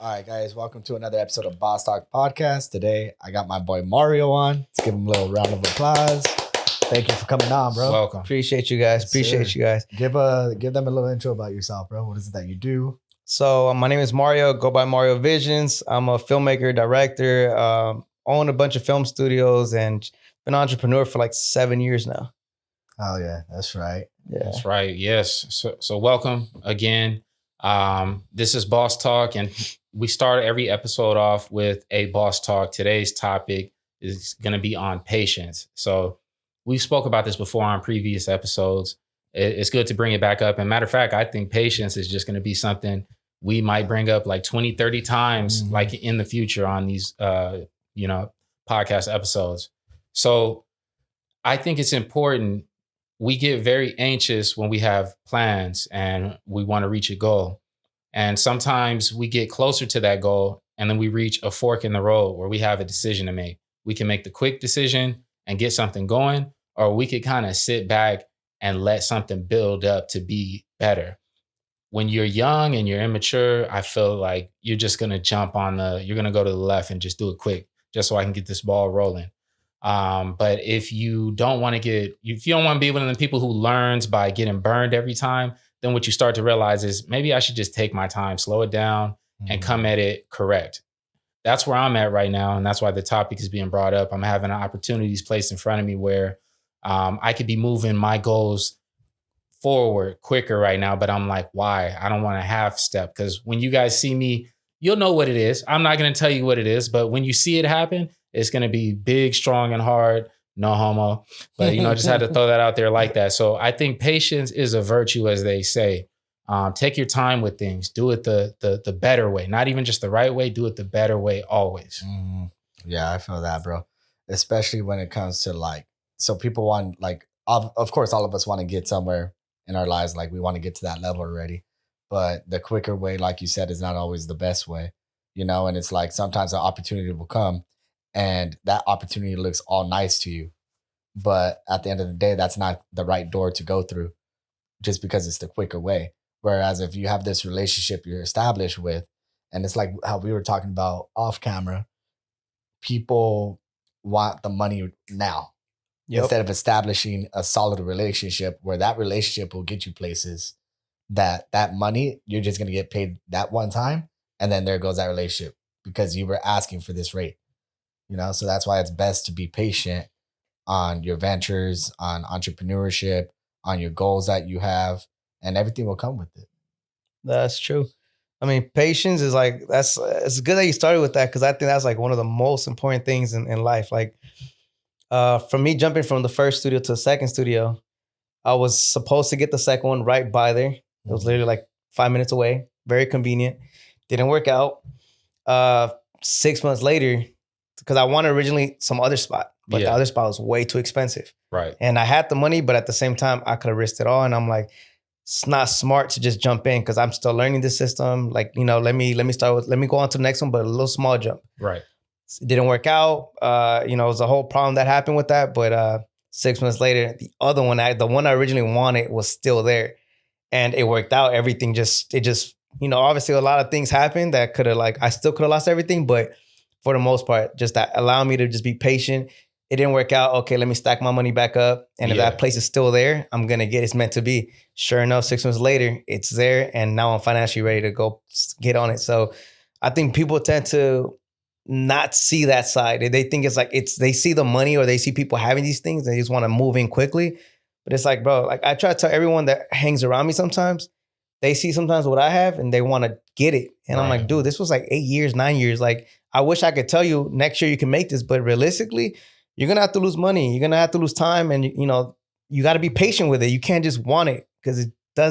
All right, guys, welcome to another episode of Boss Talk Podcast. Today, I got my boy Mario on. Let's give him a little round of applause. Thank you for coming on, bro. Welcome. Appreciate you guys. Yes, You guys. Give them a little intro about yourself, bro. What is it that you do? So my name is Mario. Go by Mario Visions. I'm a filmmaker, director. Own a bunch of film studios and been an entrepreneur for like 7 years now. Oh yeah, that's right. Yeah. That's right. Yes. So welcome again. This is Boss Talk, and we start every episode off with a Boss Talk. Today's topic is going to be on patience. So we spoke about this before on previous episodes. It's good to bring it back up. And matter of fact, I think patience is just going to be something we might bring up like 20, 30 times, like in the future on these, podcast episodes. So I think it's important. We get very anxious when we have plans and we want to reach a goal. And sometimes we get closer to that goal and then we reach a fork in the road where we have a decision to make. We can make the quick decision and get something going, or we could kind of sit back and let something build up to be better. When you're young and you're immature, I feel like you're just going to you're going to go to the left and just do it quick, just so I can get this ball rolling. But if you don't want to be one of the people who learns by getting burned every time, then what you start to realize is maybe I should just take my time, slow it down, and come at it correct. That's where I'm at right now. And that's why the topic is being brought up. I'm having opportunities placed in front of me where I could be moving my goals forward quicker right now. But I'm like, why? I don't want to half step, because when you guys see me, you'll know what it is. I'm not going to tell you what it is, but when you see it happen, it's going to be big, strong, and hard. No homo. But, just had to throw that out there like that. So I think patience is a virtue, as they say. Take your time with things. Do it the better way. Not even just the right way. Do it the better way always. Yeah, I feel that, bro. Especially when it comes to so people want, of course, all of us want to get somewhere in our lives. Like, we want to get to that level already. But the quicker way, like you said, is not always the best way, and it's like sometimes an opportunity will come and that opportunity looks all nice to you. But at the end of the day, that's not the right door to go through just because it's the quicker way. Whereas if you have this relationship you're established with, and it's like how we were talking about off camera, people want the money now. Yep. Instead of establishing a solid relationship where that relationship will get you places, that money, you're just going to get paid that one time. And then there goes that relationship because you were asking for this rate, so that's why it's best to be patient on your ventures, on entrepreneurship, on your goals that you have, and everything will come with it. That's true. I mean, patience is it's good that you started with that, because I think that's like one of the most important things in life. Like, for me, jumping from the first studio to the second studio, I was supposed to get the second one right by there. It was literally like 5 minutes away. Very convenient. Didn't work out. 6 months later, because I wanted originally some other spot, but the other spot was way too expensive. Right. And I had the money, but at the same time, I could have risked it all. And I'm like, it's not smart to just jump in because I'm still learning the system. Like, let me go on to the next one, but a little small jump. Right. It didn't work out. It was a whole problem that happened with that. But 6 months later, the other one, the one I originally wanted, was still there. And it worked out. Everything obviously a lot of things happened that could have I still could have lost everything. But for the most part, just that allowed me to just be patient. It didn't work out. Okay, let me stack my money back up. And if that place is still there, I'm going to get it's meant to be. Sure enough, 6 months later, it's there. And now I'm financially ready to go get on it. So I think people tend to not see that side. They think they see the money, or they see people having these things. They just want to move in quickly. But it's like, bro, I try to tell everyone that hangs around me sometimes, they see sometimes what I have and they want to get it. And I'm like, dude, this was 8 years, 9 years. I wish I could tell you next year you can make this, but realistically, you're going to have to lose money. You're going to have to lose time. And, you got to be patient with it. You can't just want it, because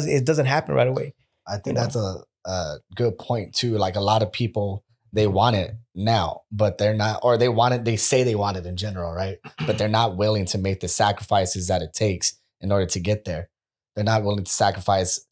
it doesn't happen right away. I think that's a good point too. Like, a lot of people, they want it now, but they're not, or they say they want it in general, right? But they're not willing to make the sacrifices that it takes in order to get there. They're not willing to sacrifice,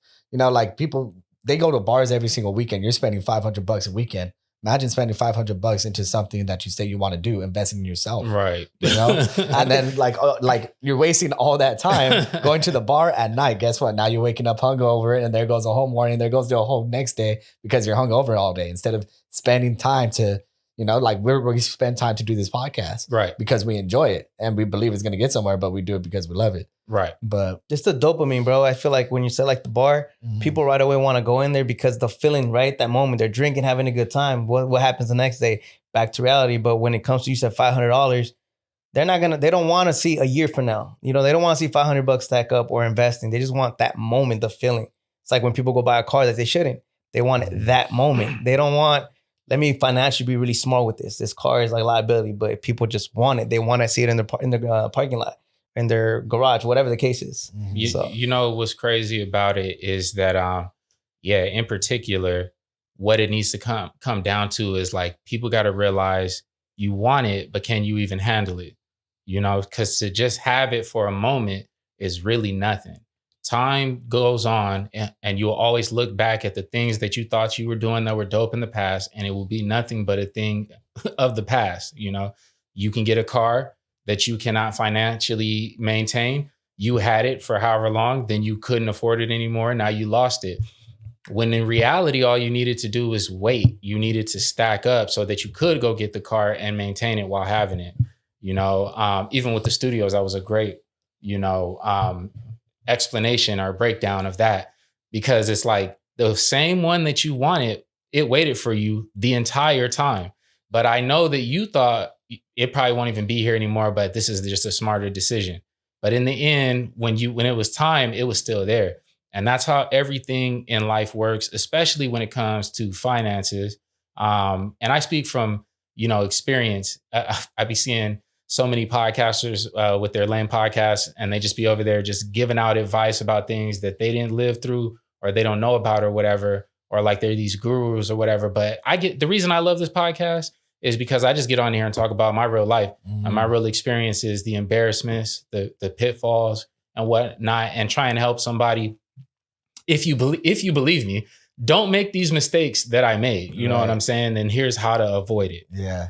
people, they go to bars every single weekend. You're spending $500 a weekend. Imagine spending $500 into something that you say you want to do, investing in yourself. Right. You know, and then like you're wasting all that time going to the bar at night. Guess what? Now you're waking up hungover, and there goes a whole morning. There goes the whole next day because you're hungover all day instead of spending time to, like we spend time to do this podcast, Right. Because we enjoy it and we believe it's going to get somewhere, but we do it because we love it. Right. But just the dopamine, bro. I feel like when you said like the bar, people right away want to go in there because the feeling, right? That moment, they're drinking, having a good time. What happens the next day? Back to reality. But when it comes to, you said $500, they don't want to see a year from now. They don't want to see $500 stack up or investing. They just want that moment, the feeling. It's like when people go buy a car that they shouldn't. They want it that moment. They don't want, let me financially be really smart with this. This car is like liability, but people just want it. They want to see it in the parking lot, in their garage, whatever the case is. You know what's crazy about it is that in particular, what it needs to come down to is like people got to realize you want it, but can you even handle it? Because to just have it for a moment is really nothing. Time goes on, and you'll always look back at the things that you thought you were doing that were dope in the past, and it will be nothing but a thing of the past. You can get a car that you cannot financially maintain. You had it for however long, then you couldn't afford it anymore. Now you lost it. When in reality, all you needed to do was wait. You needed to stack up so that you could go get the car and maintain it while having it. Even with the studios, that was a great, explanation or breakdown of that, because it's like the same one that you wanted, it waited for you the entire time. But I know that you thought it probably won't even be here anymore, but this is just a smarter decision. But in the end, when it was time, it was still there. And that's how everything in life works, especially when it comes to finances. And I speak from, experience. I be seeing so many podcasters with their lame podcasts, and they just be over there just giving out advice about things that they didn't live through or they don't know about or whatever, or like they're these gurus or whatever. But the reason I love this podcast is because I just get on here and talk about my real life and my real experiences, the embarrassments, the pitfalls and whatnot, and try and help somebody. If you believe me, don't make these mistakes that I made. You know what I'm saying? And here's how to avoid it. Yeah.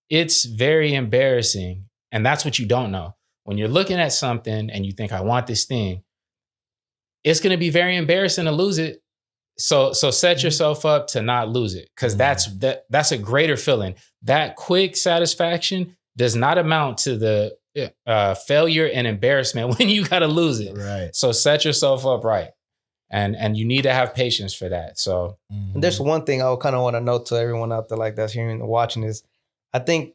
It's very embarrassing. And that's what you don't know. When you're looking at something and you think, I want this thing, it's going to be very embarrassing to lose it. So set yourself up to not lose it, because that's a greater feeling. That quick satisfaction does not amount to the failure and embarrassment when you got to lose it. Right. So set yourself up right. And you need to have patience for that. So And there's one thing I kind of want to note to everyone out there like that's hearing and watching is, I think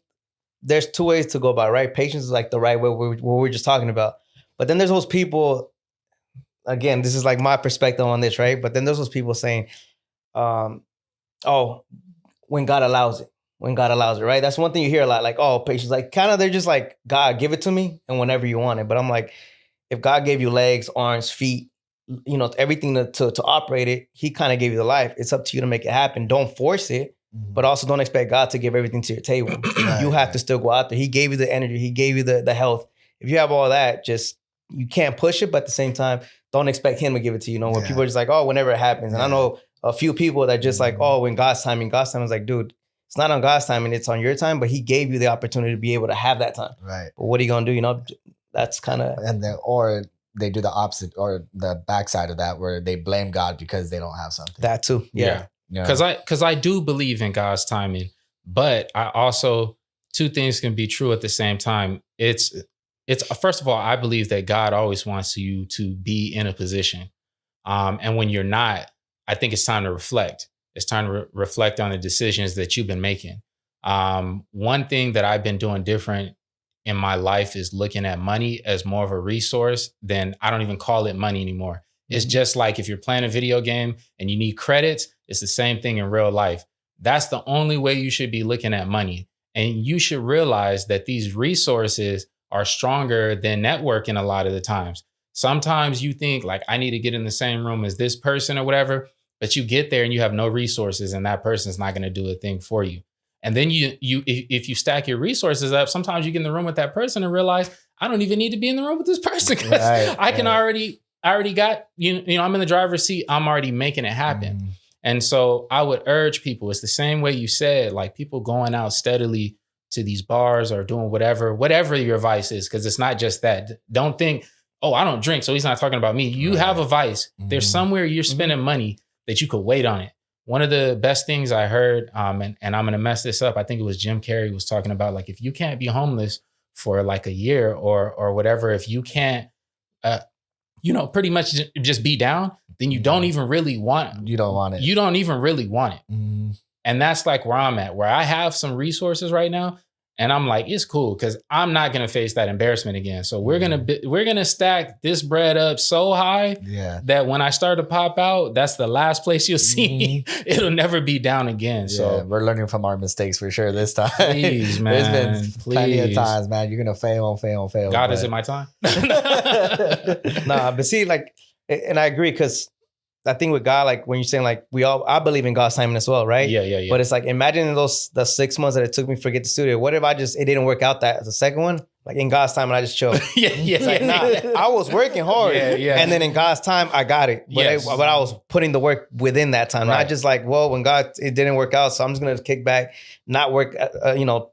there's two ways to go about it, right? Patience is like the right way, what we're just talking about. But then there's those people, again, this is like my perspective on this, right? But then there's those people saying, when God allows it. When God allows it, right? That's one thing you hear a lot, like, patience. Like, kind of, they're just like, God, give it to me and whenever you want it. But I'm like, if God gave you legs, arms, feet, everything to operate it, he kind of gave you the life. It's up to you to make it happen. Don't force it, but also don't expect God to give everything to your table. You have to still go out there. He gave you the energy. He gave you the health. If you have all that, you can't push it, but at the same time, don't expect him to give it to you. When people are just like, whenever it happens. And I know a few people that just like, when God's timing is like, dude, it's not on God's timing, it's on your time, but he gave you the opportunity to be able to have that time. Right. But what are you going to do? That's kind of... And then, or they do the opposite or the backside of that, where they blame God because they don't have something. That too. Yeah. Because I do believe in God's timing, but I also, two things can be true at the same time. It's first of all, I believe that God always wants you to be in a position. And when you're not, I think it's time to reflect. It's time to reflect on the decisions that you've been making. One thing that I've been doing different in my life is looking at money as more of a resource than, I don't even call it money anymore. It's just like if you're playing a video game and you need credits, it's the same thing in real life. That's the only way you should be looking at money. And you should realize that these resources are stronger than networking a lot of the times. Sometimes you think like, I need to get in the same room as this person or whatever, but you get there and you have no resources and that person's not going to do a thing for you. And then if you stack your resources up, sometimes you get in the room with that person and realize, I don't even need to be in the room with this person, because I already got, I'm in the driver's seat. I'm already making it happen. And so I would urge people, it's the same way you said, like people going out steadily to these bars or doing whatever your vice is, because it's not just that. Don't think, oh, I don't drink, so he's not talking about me. You have a vice. There's somewhere you're spending money that you could wait on it. One of the best things I heard, and I'm going to mess this up, I think it was Jim Carrey was talking about, like, if you can't be homeless for like a year or whatever, if you can't, pretty much just be down, then you don't even really want it. You don't want it. You don't even really want it. And that's like where I'm at, where I have some resources right now. And I'm like, it's cool because I'm not going to face that embarrassment again. So we're going to stack this bread up so high that when I start to pop out, that's the last place you'll see. It'll never be down again. So we're learning from our mistakes for sure this time. Please, man. There's been plenty of times, man. You're going to fail. God, is it my time? Nah, but see, like, and I agree because I think with God, like when you're saying like I believe in God's timing as well, right? Yeah. But it's like imagine the 6 months that it took me to get the studio. What if it didn't work out that the second one? Like in God's time and I just chilled. It's like, nah, I was working hard. And then in God's time, I got it. But but I was putting the work within that time. Not just like, well, when it didn't work out, so I'm just gonna kick back, not work,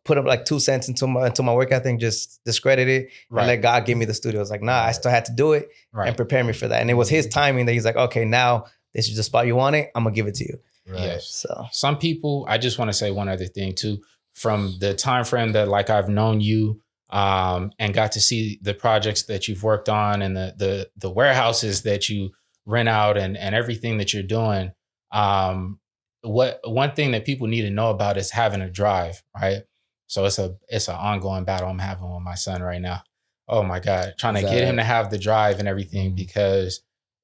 put up like 2 cents into my work ethic, just discredit it and let God give me the studio. It's like, nah, I still had to do it and prepare me for that. And it was his timing that he's like, okay, now this is the spot you want it. I'm gonna give it to you. Yes. So some people, I just want to say one other thing too, from the time frame that like I've known you, and got to see the projects that you've worked on and the warehouses that you rent out and everything that you're doing. One thing that people need to know about is having a drive, right? So it's an ongoing battle I'm having with my son right now. Oh my God, trying to get him to have the drive and everything, because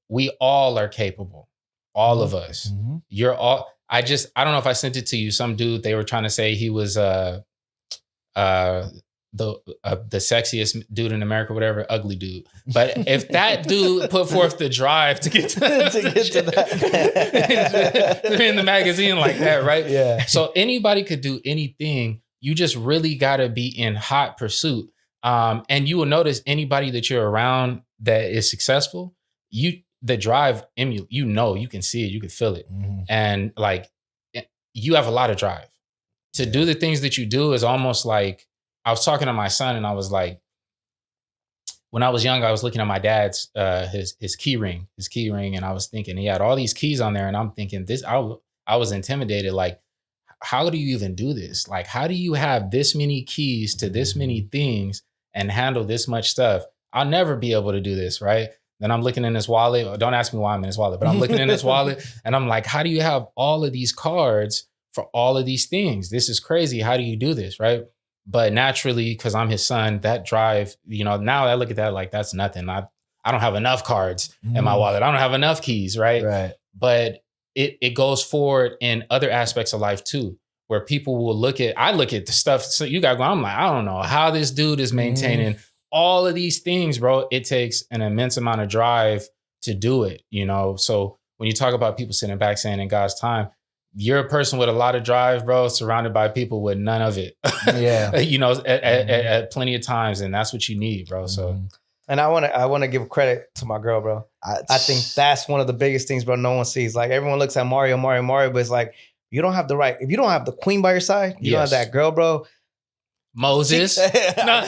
we all are capable. All of us. You're all. I don't know if I sent it to you. Some dude, they were trying to say he was the sexiest dude in America, whatever, ugly dude. But if that dude put forth the drive to get to that, to be in the magazine like that, right? Yeah. So anybody could do anything. You just really got to be in hot pursuit. And you will notice anybody that you're around that is successful, the drive, you can see it, you can feel it. And like, you have a lot of drive to do the things that you do. Is almost like, I was talking to my son and I was like, when I was young, I was looking at my dad's, his key ring, and I was thinking he had all these keys on there. And I'm thinking I was intimidated. Like, how do you even do this? Like, how do you have this many keys to this many things and handle this much stuff? I'll never be able to do this, right? Then I'm looking in his wallet. Don't ask me why I'm in his wallet, but I'm looking in his wallet and I'm like, how do you have all of these cards for all of these things? This is crazy. How do you do this, right? But naturally, because I'm his son, that drive, now I look at that like that's nothing. I don't have enough cards in my wallet. I don't have enough keys, right? But it goes forward in other aspects of life too, where people will I look at the stuff so you got going. I'm like, I don't know how this dude is maintaining all of these things, bro. It takes an immense amount of drive to do it, So when you talk about people sitting back saying in God's time, you're a person with a lot of drive, bro, surrounded by people with none of it. At plenty of times. And that's what you need, bro. So, and I want to give credit to my girl, bro. I think that's one of the biggest things, bro. No one sees. Like, everyone looks at Mario, but it's like, you don't have the right. If you don't have the queen by your side, you don't have that girl, bro. Moses. Man, dude, I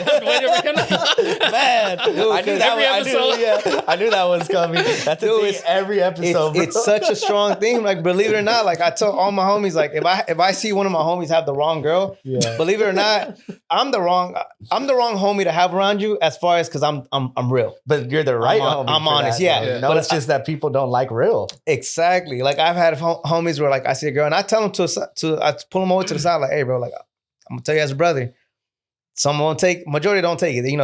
knew that was coming. That's every episode. It's such a strong thing. Like, believe it or not, like I tell all my homies, like if I see one of my homies have the wrong girl, believe it or not, I'm the wrong homie to have around you, as far as because I'm real. But you're the right homie. I'm honest, No, but it's just that people don't like real. Exactly. Like, I've had homies where like I see a girl and I tell them I pull them over to the side, like, hey, bro, like, I'm gonna tell you as a brother. Some won't take, majority don't take it. They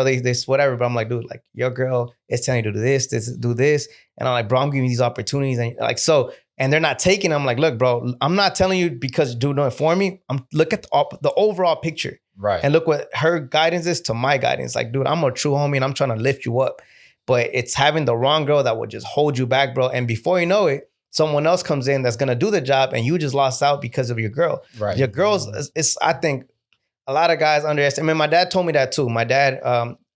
whatever. But I'm like, dude, like, your girl is telling you to do this, do this. And I'm like, bro, I'm giving you these opportunities. And like, so, and they're not taking it. I'm like, look, bro, I'm not telling you because you're doing it for me. Look at the overall picture. Right. And look what her guidance is to my guidance. Like, dude, I'm a true homie and I'm trying to lift you up. But it's having the wrong girl that would just hold you back, bro. And before you know it, someone else comes in that's going to do the job and you just lost out because of your girl. Right. Your girl's, I think, a lot of guys underestimate. I mean, my dad told me that too. My dad,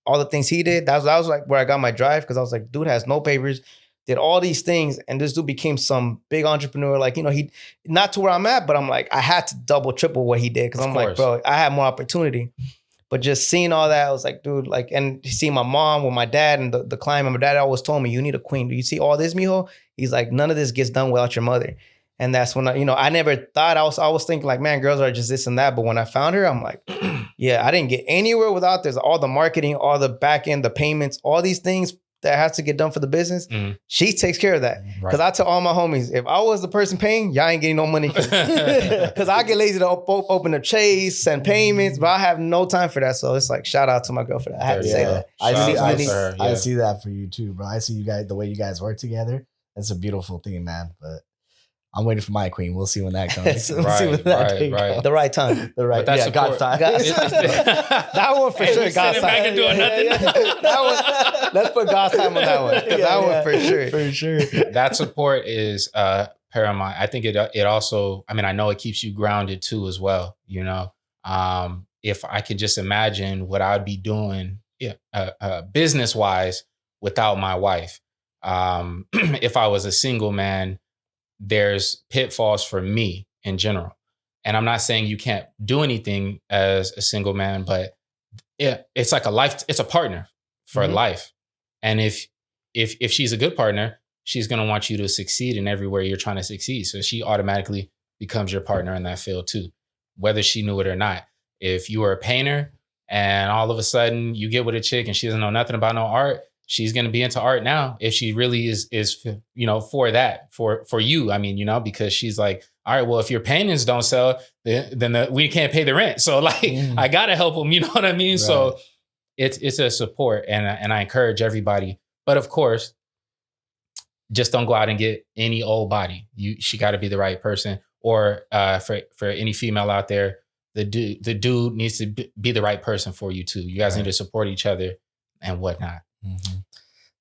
all the things he did, that was like where I got my drive, because I was like, dude has no papers, did all these things, and this dude became some big entrepreneur. Like, he not to where I'm at, but I'm like, I had to double, triple what he did because I'm like, bro, I had more opportunity. But just seeing all that, I was like, dude, like, and seeing my mom with my dad and the client, my dad always told me, you need a queen. Do you see all this, mijo? He's like, none of this gets done without your mother. And that's when I never thought, I was thinking like, man, girls are just this and that. But when I found her, I'm like, yeah, I didn't get anywhere without this. All the marketing, all the back end, the payments, all these things that has to get done for the business. She takes care of that. Because I tell all my homies, if I was the person paying, y'all ain't getting no money. Because I get lazy to open the chase, send payments, but I have no time for that. So it's like, shout out to my girl for that. I had to say that. I see that for you too, bro. I see you guys, the way you guys work together. That's a beautiful thing, man. But I'm waiting for my queen. We'll see when that comes. Right. The right time. God's time. That one for sure. God's time. Back and doing nothing. That one, let's put God's time on that one. That one for sure. For sure. That support is paramount. I think it also, I mean, I know it keeps you grounded too as well. If I could just imagine what I'd be doing business wise without my wife. If I was a single man, there's pitfalls for me in general. And I'm not saying you can't do anything as a single man, but it's like it's a partner for life. And if she's a good partner, she's going to want you to succeed in everywhere you're trying to succeed. So she automatically becomes your partner in that field too, whether she knew it or not. If you were a painter and all of a sudden you get with a chick and she doesn't know nothing about no art, she's going to be into art now if she really is for that, for you. I mean, because she's like, all right, well, if your paintings don't sell, then we can't pay the rent. So like, I got to help them. You know what I mean? Right. So it's a support, and I encourage everybody. But of course, just don't go out and get any old body. She got to be the right person. Or for any female out there, the dude needs to be the right person for you too. You guys need to support each other and whatnot. Mm-hmm.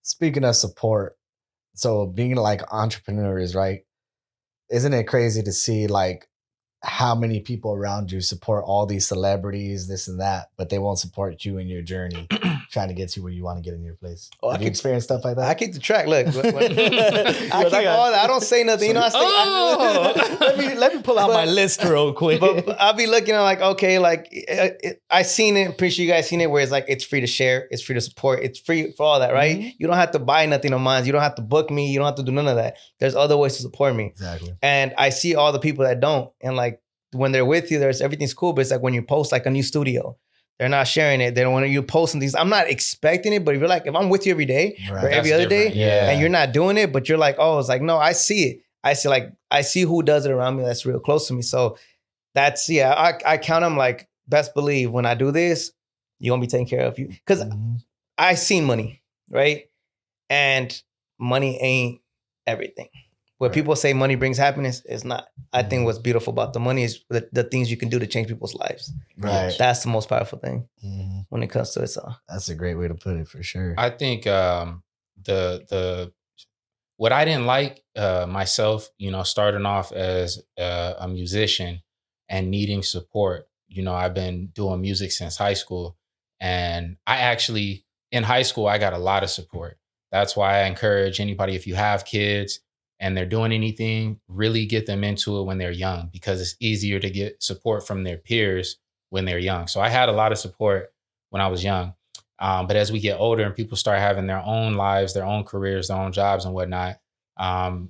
Speaking of support, so being like entrepreneurs, right? Isn't it crazy to see like how many people around you support all these celebrities, this and that, but they won't support you in your journey trying to get to where you want to get in your place? Have you experienced stuff like that? I keep the track. Look, I keep all that. I don't say nothing. Let me pull out my list real quick. But I'll be looking at like, okay, like I seen it. Pretty sure you guys seen it. Where it's like it's free to share, it's free to support, it's free for all that, right? Mm-hmm. You don't have to buy nothing of mine. You don't have to book me. You don't have to do none of that. There's other ways to support me. Exactly. And I see all the people that don't, and like when they're with you, everything's cool. But it's like when you post like a new studio, they're not sharing it. They don't want you posting these. I'm not expecting it, but if you're like, if I'm with you every day or every other day, and you're not doing it, but you're like, oh, it's like, no, I see it. I see who does it around me that's real close to me. So that's, I count them like, best believe when I do this, you're going to be taken care of. You because I seen money, right? And money ain't everything. When people say money brings happiness, it's not. I think what's beautiful about the money is the things you can do to change people's lives. Right. That's the most powerful thing when it comes to it. So that's a great way to put it for sure. I think the what I didn't like myself, starting off as a musician and needing support. I've been doing music since high school, and in high school, I got a lot of support. That's why I encourage anybody, if you have kids and they're doing anything, really get them into it when they're young, because it's easier to get support from their peers when they're young. So I had a lot of support when I was young. But as we get older and people start having their own lives, their own careers, their own jobs and whatnot,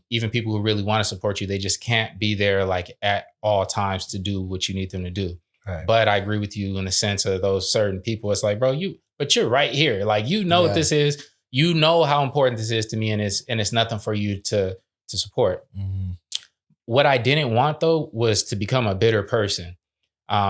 even people who really want to support you, they just can't be there like at all times to do what you need them to do. Right. But I agree with you in the sense of those certain people. It's like, bro, but you're right here. Like, what this is, how important this is to me, and it's nothing for you to support. Mm-hmm. What I didn't want though was to become a bitter person,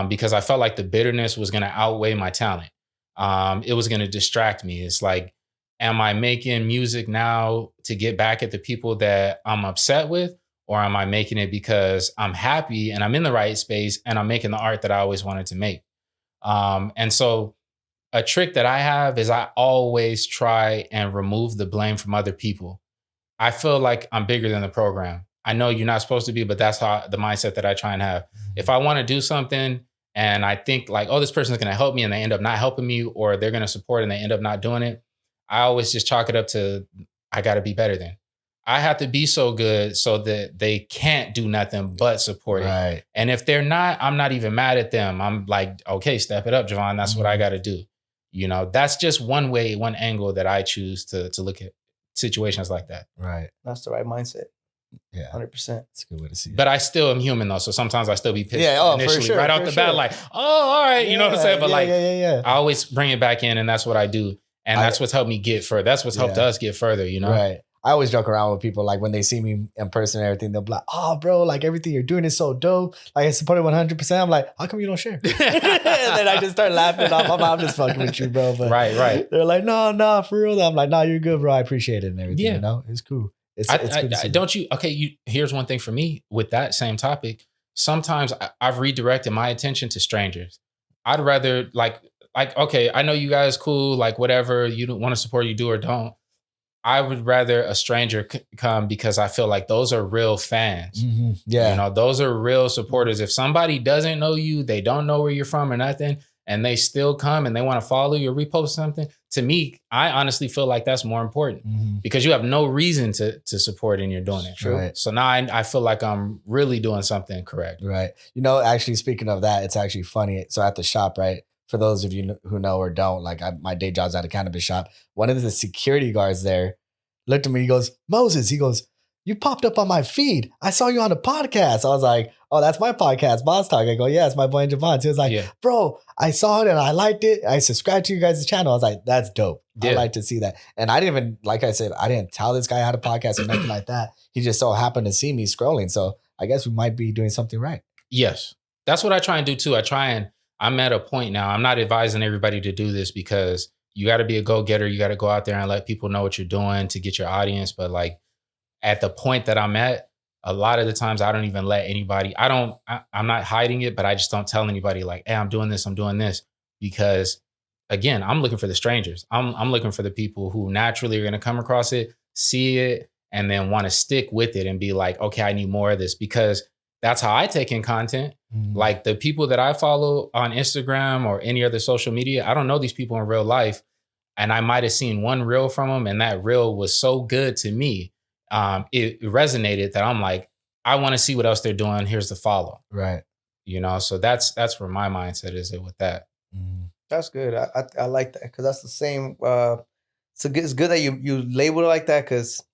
because I felt like the bitterness was going to outweigh my talent. It was going to distract me. It's like, am I making music now to get back at the people that I'm upset with? Or am I making it because I'm happy and I'm in the right space and I'm making the art that I always wanted to make? And so a trick that I have is I always try and remove the blame from other people. I feel like I'm bigger than the program. I know you're not supposed to be, but that's how the mindset that I try and have. If I want to do something and I think like, oh, this person's going to help me, and they end up not helping me, or they're going to support and they end up not doing it, I always just chalk it up to, I got to be better than. I have to be so good so that they can't do nothing but support it. Right. And if they're not, I'm not even mad at them. I'm like, okay, step it up, Javon. That's what I got to do. You know, that's just one way, one angle that I choose to look at situations like that. Right. That's the right mindset. Yeah. 100%. It's a good way to see it. But I still am human though. So sometimes I still be pissed initially, for sure, right off the bat, like, oh, all right. You know what I'm saying? But I always bring it back in, and that's what I do. And that's what's helped me get further. That's what's helped us get further, you know? Right. I always joke around with people, like when they see me in person and everything, they'll be like, oh, bro, like everything you're doing is so dope. Like I support it 100%. I'm like, how come you don't share? And then I just start laughing off. I'm just fucking with you, bro. But right. They're like, no, for real. I'm like, no, you're good, bro. I appreciate it and everything. You know, it's cool. It's good to see don't you? Okay, here's one thing for me with that same topic. Sometimes I've redirected my attention to strangers. I'd rather like, okay, I know you guys cool, like whatever, you don't want to support, you do or don't. I would rather a stranger come because I feel like those are real fans. Mm-hmm. Yeah. You know, those are real supporters. If somebody doesn't know you, they don't know where you're from or nothing, and they still come and they want to follow you or repost something, to me, I honestly feel like that's more important because you have no reason to support and you're doing it. True. Right. So now I feel like I'm really doing something correct. Right. You know, actually, speaking of that, it's actually funny. So at the shop, right, for those of you who know or don't, like my day job's at a cannabis shop. One of the security guards there looked at me. He goes, Moses, he goes, you popped up on my feed. I saw you on a podcast. I was like, oh, that's my podcast, Boss Talk. I go, yeah, it's my boy Javon. He was like, bro, I saw it and I liked it. I subscribed to you guys' channel. I was like, that's dope. Yeah. I like to see that. And I didn't even, like I said, I didn't tell this guy I had a podcast or nothing like that. He just so happened to see me scrolling. So I guess we might be doing something right. Yes. That's what I try and do too. I'm at a point now. I'm not advising everybody to do this because you got to be a go-getter. You got to go out there and let people know what you're doing to get your audience. But like at the point that I'm at, a lot of the times I don't even let anybody, I'm not hiding it, but I just don't tell anybody like, hey, I'm doing this because again, I'm looking for the strangers. I'm looking for the people who naturally are going to come across it, see it, and then want to stick with it and be like, okay, I need more of this, because that's how I take in content. Like the people that I follow on Instagram or any other social media, I don't know these people in real life. And I might have seen one reel from them, and that reel was so good to me. It resonated that I'm like, I want to see what else they're doing. Here's the follow. Right. You know, so that's where my mindset is with that. That's good. I like that because that's the same. It's good that you label it like that, because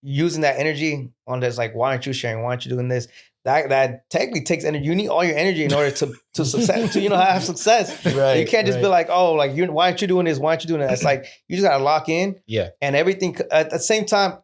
using that energy on this, like, why aren't you sharing? Why aren't you doing this? That technically takes energy. You need all your energy in order to success, to have success. Right. You can't just be like, oh, like why aren't you doing this? Why aren't you doing that? It's like you just gotta lock in. Yeah. And everything at the same time.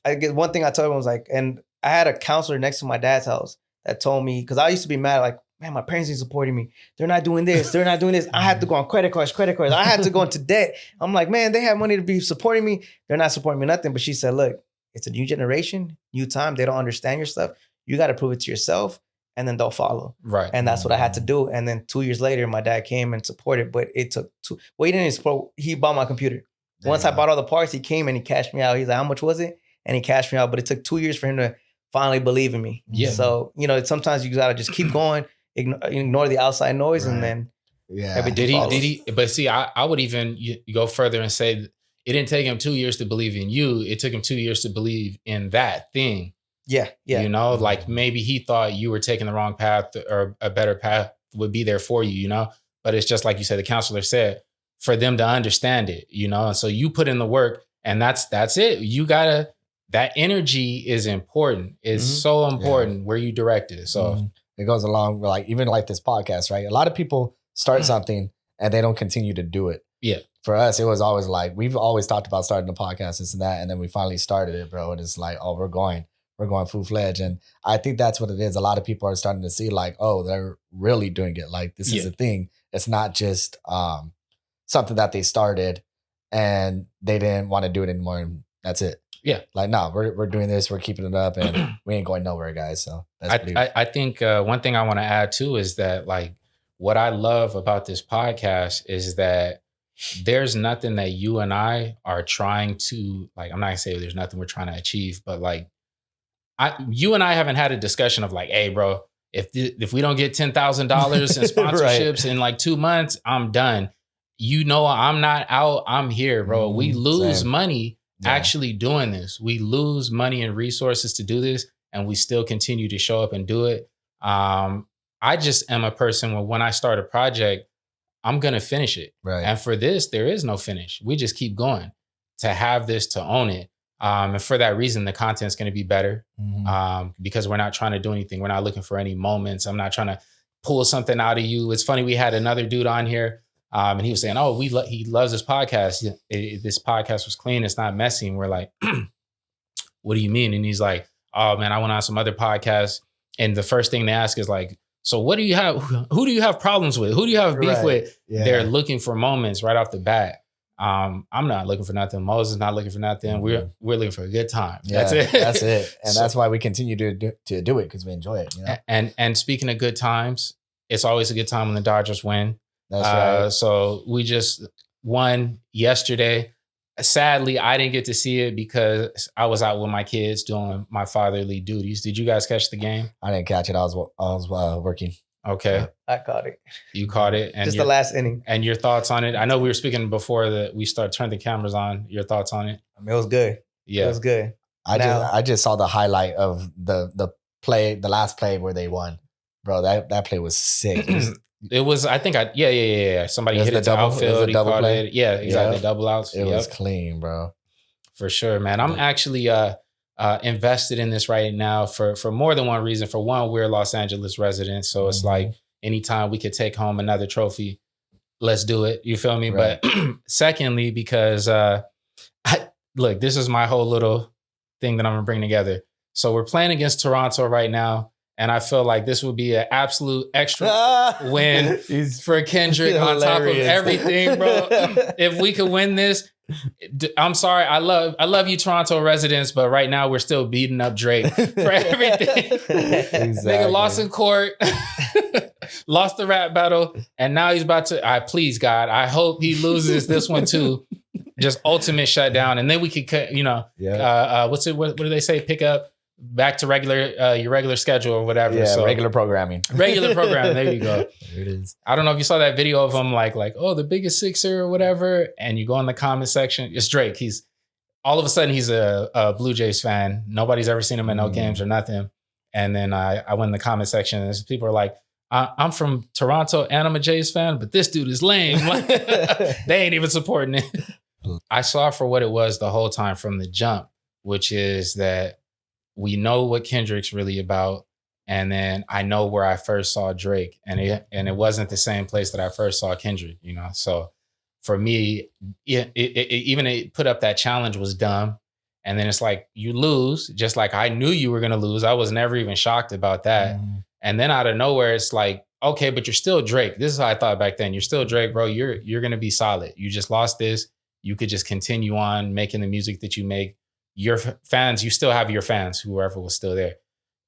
I guess one thing I told him was like, and I had a counselor next to my dad's house that told me, because I used to be mad, like, man, my parents ain't supporting me. They're not doing this. They're not doing this. I had to go on credit cards. I had to go into debt. I'm like, man, they have money to be supporting me. They're not supporting me nothing. But she said, look, it's a new generation, new time. They don't understand your stuff. You got to prove it to yourself, and then they'll follow. Right. And that's what I had to do. And then 2 years later, my dad came and supported, but it took he didn't support. He bought my computer. Once I bought all the parts, he came and he cashed me out. He's like, how much was it? And he cashed me out, but it took 2 years for him to finally believe in me. Yeah. So, sometimes you got to just keep going, ignore the outside noise, and then everything follows. Did he? But see, I would even go further and say it didn't take him 2 years to believe in you. It took him 2 years to believe in that thing. Yeah. You know, like maybe he thought you were taking the wrong path or a better path would be there for you, But it's just like you said, the counselor said, for them to understand it, And so you put in the work, and that's it. You gotta, that energy is important. It's so important where you direct it. So it goes along with even like this podcast, right? A lot of people start something and they don't continue to do it. Yeah. For us, it was always like, we've always talked about starting a podcast, this and that. And then we finally started it, bro. And it's like, oh, we're going full-fledged. And I think that's what it is. A lot of people are starting to see like, oh, they're really doing it. Like this is a thing. It's not just something that they started and they didn't want to do it anymore. And that's it. Yeah. Like, no, we're doing this. We're keeping it up and we ain't going nowhere, guys. So that's I think one thing I want to add too is that like what I love about this podcast is that there's nothing that you and I are trying to, like, I'm not gonna say there's nothing we're trying to achieve, but like you and I haven't had a discussion of like, hey, bro, if we don't get $10,000 in sponsorships in like 2 months, I'm done. I'm not out. I'm here, bro. We lose money actually doing this. We lose money and resources to do this, and we still continue to show up and do it. I just am a person where when I start a project, I'm going to finish it. Right. And for this, there is no finish. We just keep going to have this, to own it. And for that reason, the content's going to be better because we're not trying to do anything. We're not looking for any moments. I'm not trying to pull something out of you. It's funny. We had another dude on here and he was saying, oh, he loves this podcast. This podcast was clean. It's not messy. And we're like, what do you mean? And he's like, oh man, I went on some other podcasts. And the first thing they ask is like, so what do you have? Who do you have problems with? Who do you have beef with? Yeah. They're looking for moments right off the bat. I'm not looking for nothing. Moses not looking for nothing. We're looking for a good time. Yeah, that's it. That's it. And that's why we continue to do it, because we enjoy it. You know? And speaking of good times, it's always a good time when the Dodgers win. That's right. So we just won yesterday. Sadly, I didn't get to see it because I was out with my kids doing my fatherly duties. Did you guys catch the game? I didn't catch it. I was working. Okay. I caught it. You caught it. And just the last inning. And your thoughts on it? I know we were speaking before that we turned the cameras on. Your thoughts on it? I mean, it was good. Yeah. It was good. I just saw the highlight of the play, the last play where they won. Bro, that play was sick. It was, I think, somebody hit it to outfield. He caught it. Yeah, exactly. Double outs. It was clean, bro. For sure, man. I'm actually invested in this right now for more than one reason. For one, we're Los Angeles residents, so it's like anytime we could take home another trophy, let's do it. You feel me? Right. But secondly, because look, this is my whole little thing that I'm gonna bring together. So we're playing against Toronto right now. And I feel like this would be an absolute extra win for Kendrick on top of everything, bro. If we could win this, I'm sorry. I love you, Toronto residents, but right now we're still beating up Drake for everything. Exactly. Nigga lost in court, lost the rap battle, and now he's about to. Please God, I hope he loses this one too. Just ultimate shutdown, and then we could, what's it? What do they say? Pick up. Back to your regular schedule or whatever. Yeah, so, regular programming. Regular programming. There you go. There it is. I don't know if you saw that video of him like, oh, the biggest Sixer or whatever. And you go in the comment section. It's Drake. He's all of a sudden he's a Blue Jays fan. Nobody's ever seen him in no games or nothing. And then I went in the comment section and people are like, I'm from Toronto and I'm a Jays fan, but this dude is lame. Like, they ain't even supporting it. I saw for what it was the whole time from the jump, which is that we know what Kendrick's really about. And then I know where I first saw Drake, and it wasn't the same place that I first saw Kendrick, you know? So for me, it put up that challenge was dumb. And then it's like, you lose, just like I knew you were going to lose. I was never even shocked about that. And then out of nowhere, it's like, okay, but you're still Drake. This is how I thought back then. You're still Drake, bro. You're going to be solid. You just lost this. You could just continue on making the music that you make. Your fans, you still have your fans, whoever was still there.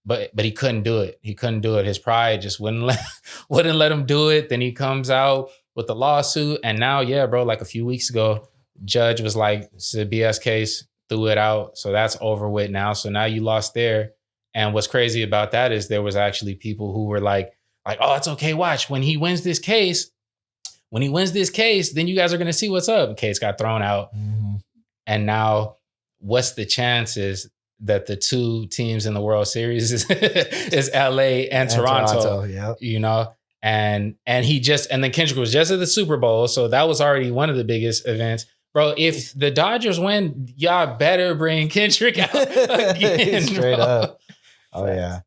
But he couldn't do it. He couldn't do it. His pride just wouldn't let him do it. Then he comes out with the lawsuit. And now, yeah, bro, like a few weeks ago, judge was like, it's a BS case, threw it out. So that's over with now. So now you lost there. And what's crazy about that is there was actually people who were like, oh, it's okay, watch. When he wins this case, then you guys are going to see what's up. The case got thrown out. And now, what's the chances that the two teams in the World Series is LA and Toronto, yep. You know? And then Kendrick was just at the Super Bowl. So that was already one of the biggest events. Bro, if the Dodgers win, y'all better bring Kendrick out again. Straight up. Oh yeah.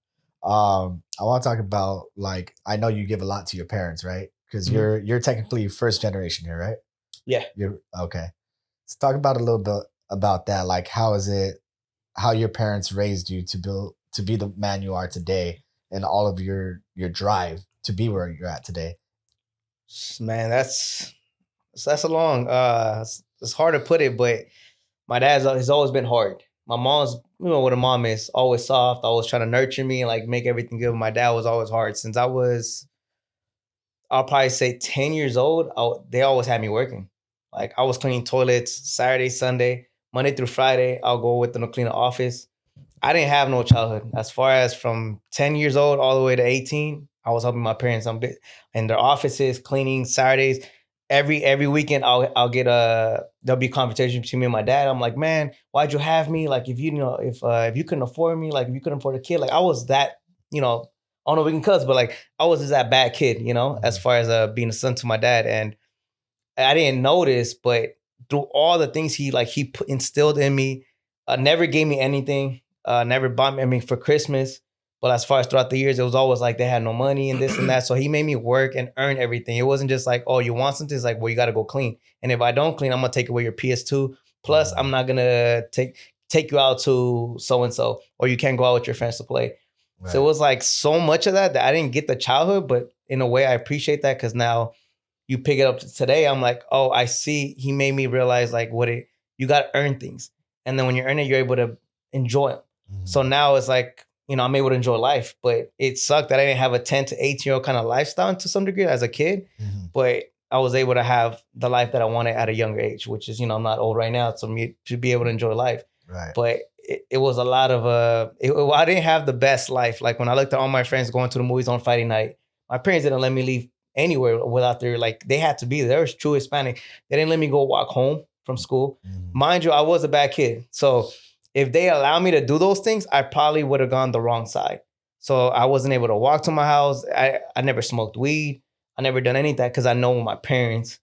I want to talk about, like, I know you give a lot to your parents, right? Because you're technically first generation here, right? Yeah. You're okay. Let's talk about a little bit about that. Like, how your parents raised you to be the man you are today, and all of your drive to be where you're at today. Man, that's a long, it's hard to put it, but my dad's always been hard. My mom's, you know what a mom is, always soft, always trying to nurture me and like make everything good. My dad was always hard. Since I'll probably say 10 years old, they always had me working. Like, I was cleaning toilets Saturday, Sunday, Monday through Friday. I'll go with them to clean the office. I didn't have no childhood. As far as from 10 years old all the way to 18, I was helping my parents in their offices, cleaning Saturdays. Every weekend, I'll get there'll be conversations between me and my dad. I'm like, man, why'd you have me? Like, if if you couldn't afford me, like if you couldn't afford a kid, like I was that, I don't know if we can cuss, but like I was just that bad kid, as far as being a son to my dad. And I didn't notice, but through all the things he instilled in me, never gave me anything, never bought me, for Christmas. But as far as throughout the years, it was always like they had no money and this and that. So he made me work and earn everything. It wasn't just like, oh, you want something? It's like, well, you got to go clean. And if I don't clean, I'm gonna take away your PS2. Plus, I'm not gonna take you out to so and so, or you can't go out with your friends to play. Right. So it was like so much of that I didn't get the childhood, but in a way, I appreciate that because now you pick it up today. I'm like, oh, I see. He made me realize like you got to earn things, and then when you earn it, you're able to enjoy them. Mm-hmm. So now it's like, I'm able to enjoy life, but it sucked that I didn't have a 10 to 18-year-old kind of lifestyle to some degree as a kid. Mm-hmm. But I was able to have the life that I wanted at a younger age, which is, I'm not old right now, so me to be able to enjoy life. Right. But it was a lot of I didn't have the best life. Like when I looked at all my friends going to the movies on Friday night, my parents didn't let me leave anywhere without they had to be there. They were true Hispanic. They didn't let me go walk home from school. Mm-hmm. Mind you, I was a bad kid. So if they allowed me to do those things, I probably would have gone the wrong side. So I wasn't able to walk to my house. I never smoked weed. I never done any of that because I know what my parents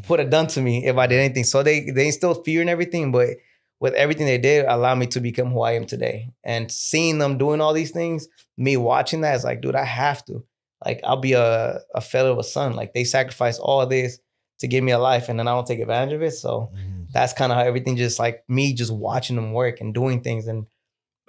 would have done to me if I did anything. So they instilled fear and everything, but with everything they did, allowed me to become who I am today. And seeing them doing all these things, me watching that is like, dude, I have to. Like, I'll be a fellow of a son. Like, they sacrificed all this to give me a life, and then I don't take advantage of it. So that's kind of how everything just like me just watching them work and doing things. And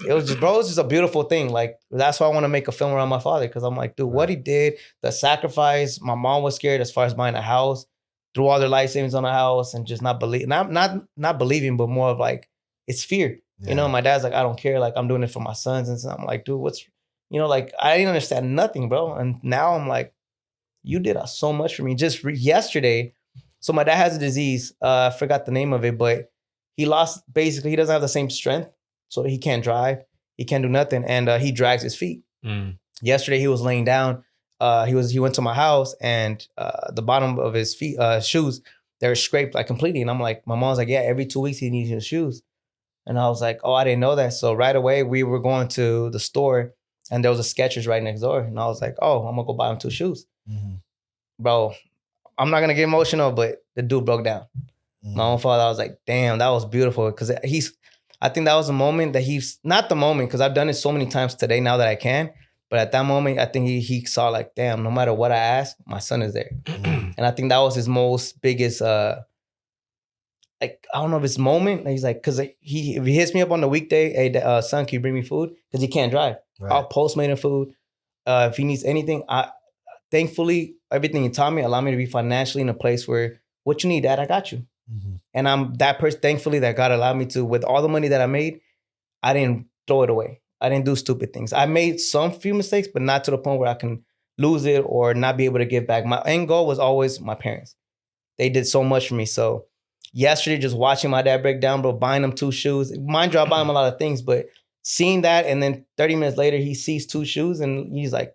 it was just a beautiful thing. Like, that's why I want to make a film around my father, because I'm like, dude, what he did, the sacrifice. My mom was scared as far as buying a house, threw all their life savings on a house, and just not believe, not believing, but more of like, it's fear. Yeah. My dad's like, I don't care. Like, I'm doing it for my sons. And so I'm like, dude, like, I didn't understand nothing, bro. And now I'm like, you did so much for me. Just yesterday, so my dad has a disease. I forgot the name of it, but he doesn't have the same strength. So he can't drive. He can't do nothing. And he drags his feet. Yesterday, he was laying down. He went to my house, and the bottom of his feet, shoes, they were scraped like completely. And I'm like, my mom's like, yeah, every 2 weeks he needs new shoes. And I was like, oh, I didn't know that. So right away, we were going to the store, and there was a Skechers right next door. And I was like, oh, I'm going to go buy him 2 shoes. Mm-hmm. Bro, I'm not going to get emotional, but the dude broke down. Mm-hmm. My own father, I was like, damn, that was beautiful. Because I think that was a moment that not the moment, because I've done it so many times today now that I can. But at that moment, I think he saw like, damn, no matter what I ask, my son is there. Mm-hmm. And I think that was his biggest, like, I don't know if it's moment. He's like, because if he hits me up on the weekday, hey, son, can you bring me food? Because he can't drive. Right. I'll Postmate him food. If he needs anything, thankfully, everything he taught me allowed me to be financially in a place where, what you need, Dad, I got you. Mm-hmm. And I'm that person, thankfully, that God allowed me to, with all the money that I made, I didn't throw it away. I didn't do stupid things. I made few mistakes, but not to the point where I can lose it or not be able to give back. My end goal was always my parents. They did so much for me. So yesterday, just watching my dad break down, bro, buying him 2 shoes. Mind you, I buy him a lot of things, but seeing that, and then 30 minutes later, he sees 2 shoes, and he's like,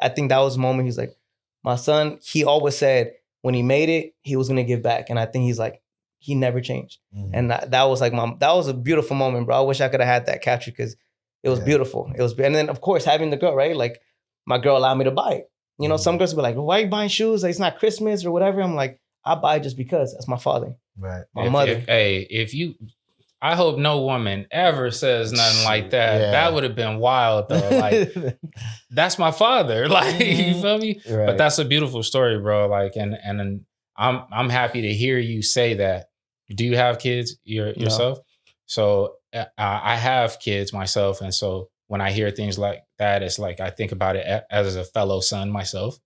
I think that was the moment. He's like, my son, he always said when he made it, he was going to give back. And I think he's like, he never changed. Mm-hmm. And that was like, that was a beautiful moment, bro. I wish I could have had that captured because it was beautiful. And then, of course, having the girl, right? Like, my girl allowed me to buy it. Some girls will be like, well, why are you buying shoes? Like, it's not Christmas or whatever. I'm like, I buy it just because. That's my father. Right. My mother. I hope no woman ever says nothing like that. Yeah. That would have been wild, though. Like, that's my father. Like, you feel me? Right. But that's a beautiful story, bro. Like, and I'm happy to hear you say that. Do you have kids yourself? No. So I have kids myself, and so when I hear things like that, it's like I think about it as a fellow son myself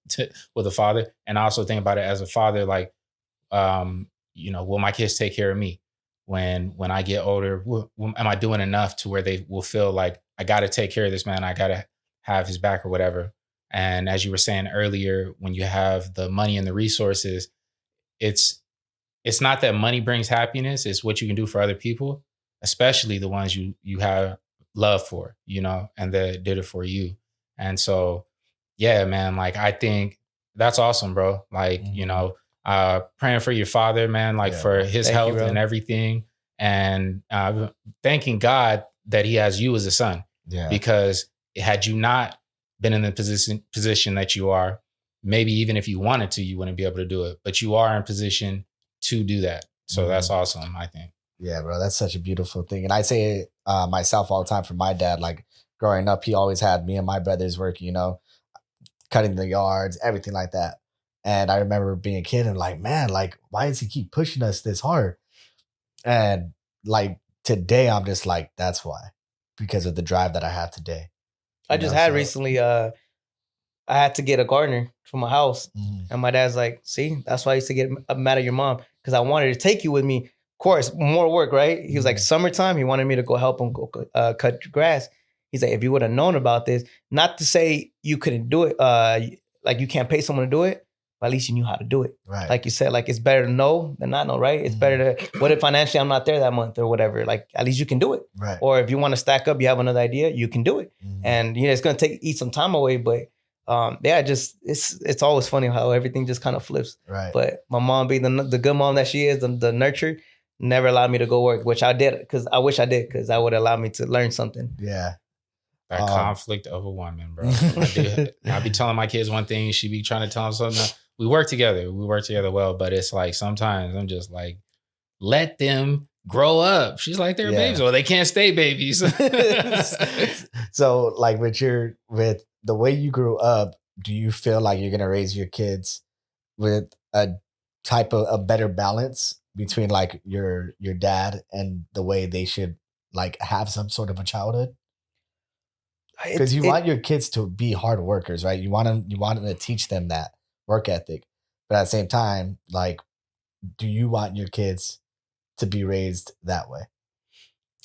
with a father, and I also think about it as a father, like, will my kids take care of me when I get older? Am I doing enough to where they will feel like I got to take care of this man, I got to have his back or whatever? And as you were saying earlier, when you have the money and the resources, it's not that money brings happiness. It's what you can do for other people, especially the ones you have love for, and that did it for you. And so, yeah, man, like, I think that's awesome, bro. Like, Praying for your father, man, like for his Thank you, health bro. and everything. And thanking God that he has you as a son. Yeah. Because had you not been in the position that you are, maybe even if you wanted to, you wouldn't be able to do it. But you are in position to do that. So that's awesome, I think. Yeah, bro, that's such a beautiful thing. And I say it myself all the time for my dad. Like growing up, he always had me and my brothers working, you know, cutting the yards, everything like that. And I remember being a kid and like, man, like, why does he keep pushing us this hard? And like today, I'm just like, that's why, because of the drive that I have today. I You just know, had so- recently, I had to get a gardener for my house. Mhm. And my dad's like, see, that's why I used to get mad at your mom, because I wanted to take you with me. Of course, more work, right? He was like, Mhm. summertime, he wanted me to go help him go cut grass. He's like, if you would have known about this, not to say you couldn't do it, like you can't pay someone to do it, but at least you knew how to do it. Right. Like you said, like it's better to know than not know, right? It's better to, what if financially I'm not there that month or whatever? Like at least you can do it. Right. Or if you want to stack up, you have another idea, you can do it. Mhm. And you know, it's gonna eat some time away, but yeah, just it's always funny how everything just kind of flips. Right. But my mom, being the good mom that she is, the nurture, never allowed me to go work, which I did because I wish I did, because that would allow me to learn something. Yeah. That conflict of a woman, bro. I be telling my kids one thing, she be trying to tell them something. We work together. We work together well, but it's like sometimes I'm just like, let them grow up. She's like, they're babies, or they can't stay babies. So, like with the way you grew up, do you feel like you're gonna raise your kids with a type of a better balance between like your dad and the way they should like have some sort of a childhood? Because you want your kids to be hard workers, right? You want them to teach them that work ethic, but at the same time, like, do you want your kids to be raised that way?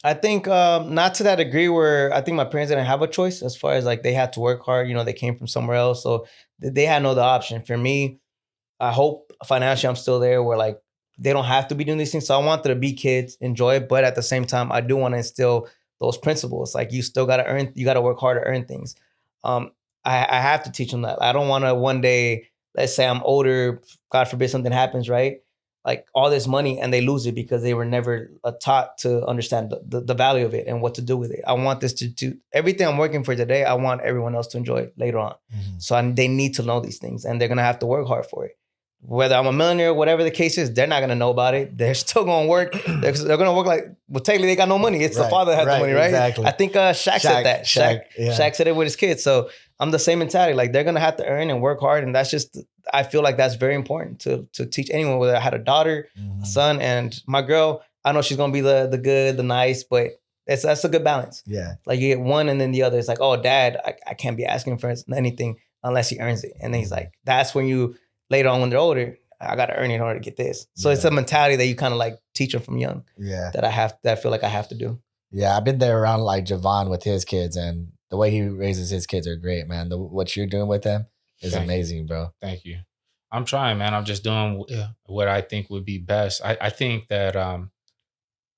I think not to that degree where I think my parents didn't have a choice as far as like they had to work hard. You know, they came from somewhere else, so they had no other option. For me, I hope financially I'm still there where like they don't have to be doing these things. So I want them to be kids, enjoy it, but at the same time, I do want to instill those principles. Like you still got to earn, you got to work hard to earn things. Um, I have to teach them that. I don't want to one day, let's say I'm older, God forbid something happens, right? Like all this money and they lose it because they were never taught to understand the value of it and what to do with it. I want this to everything I'm working for today, I want everyone else to enjoy it later on. Mm-hmm. So they need to know these things and they're going to have to work hard for it. Whether I'm a millionaire, whatever the case is, they're not going to know about it. They're still going to work. They're going to work like, well, technically they got no money. It's the father that has the money, right? Exactly. I think Shaq said that. Shaq said it with his kids. So I'm the same mentality. Like they're going to have to earn and work hard. And that's just, I feel like that's very important to teach anyone, whether I had a daughter, a son, and my girl, I know she's going to be the good, the nice, but that's a good balance. Yeah. Like you get one and then the other. It's like, oh, dad, I can't be asking for anything unless he earns it. And then he's like, that's when you, later on when they're older, I got to earn it in order to get this. So it's a mentality that you kind of like teach them from young. Yeah. That I feel like I have to do. Yeah. I've been there around like Javon with his kids, and the way he raises his kids are great, man. What you're doing with them is amazing, bro. Thank you. I'm trying, man. I'm just doing what I think would be best. I think that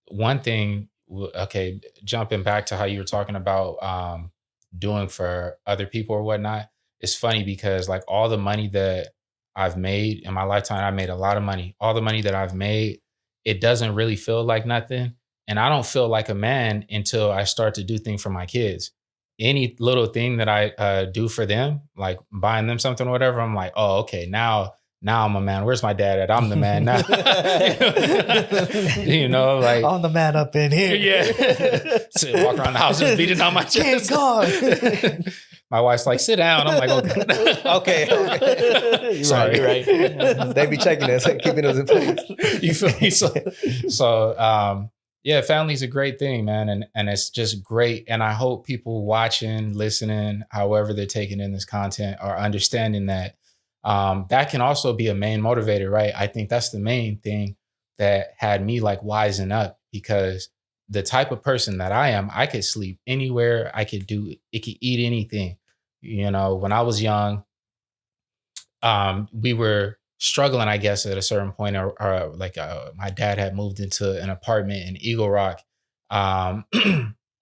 one thing, okay, jumping back to how you were talking about doing for other people or whatnot, it's funny because like all the money that I've made in my lifetime, I made a lot of money. All the money that I've made, it doesn't really feel like nothing. And I don't feel like a man until I start to do things for my kids. Any little thing that I do for them, like buying them something or whatever, I'm like, oh, okay, now I'm a man. Where's my dad at? I'm the man now. You know, like I'm the man up in here. Yeah. So walk around the house and beating on my chest. My wife's like, sit down. I'm like, okay. Sorry. You're right. They be checking us, keeping us in place. You feel me? So yeah, family's a great thing, man. And it's just great. And I hope people watching, listening, however they're taking in this content are understanding that that can also be a main motivator, right? I think that's the main thing that had me like wisen up, because the type of person that I am, I could sleep anywhere. I could eat anything. You know, when I was young, we were struggling, I guess, at a certain point, or my dad had moved into an apartment in Eagle Rock. And